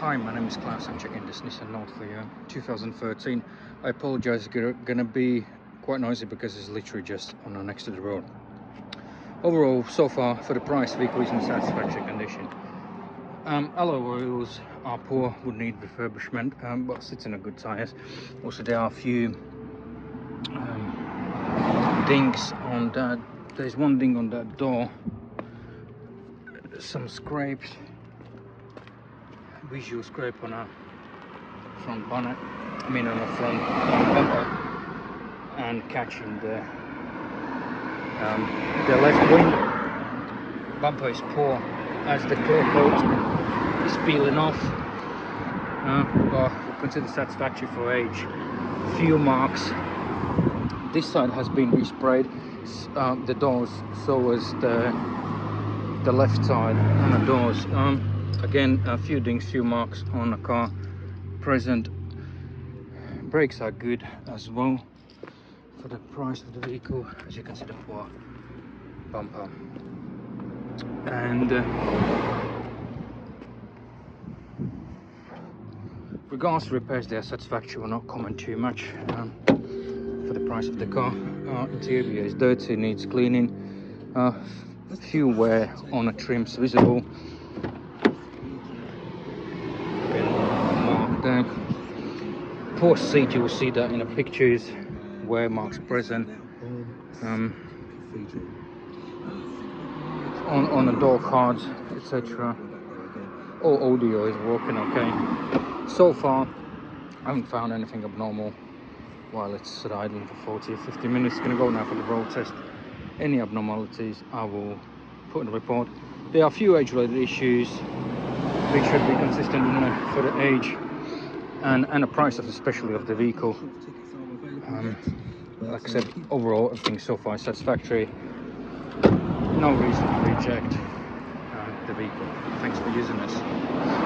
Hi, my name is Klaus. I'm checking this Nissan Note for you, 2013. I apologize, it's gonna be quite noisy because it's literally just on the next to the road. Overall, so far, for the price, the vehicle is in satisfactory condition. Alloy wheels are poor, would need refurbishment, but sits in a good tires. Also, there are a few dings on that. There's one ding on that door, some scrapes, visual scrape on a front bonnet, on a front bumper, and catching the left wing. Bumper is poor as the clear coat is peeling off, but we consider satisfactory for age. Few marks. This side has been resprayed, the doors, so as the left side on the doors. Again, a few dings, few marks on the car present. Brakes are good as well for the price of the vehicle. As you can see, the poor bumper. And regards to repairs, they are satisfactory. Will not comment too much for the price of the car. Interior is dirty, needs cleaning. A few wear on the trims visible. Mark there. Poor seat, you will see that in the pictures, wear marks present. On the door cards, etc. All audio is working okay. So far, I haven't found anything abnormal while it's idling for 40 or 50 minutes. It's going to go now for the road test. Any abnormalities I will put in the report. There are a few age-related issues which should be consistent for the age and the price of, especially of the vehicle. Like I said, overall everything so far is satisfactory. No reason to reject the vehicle. Thanks for using this.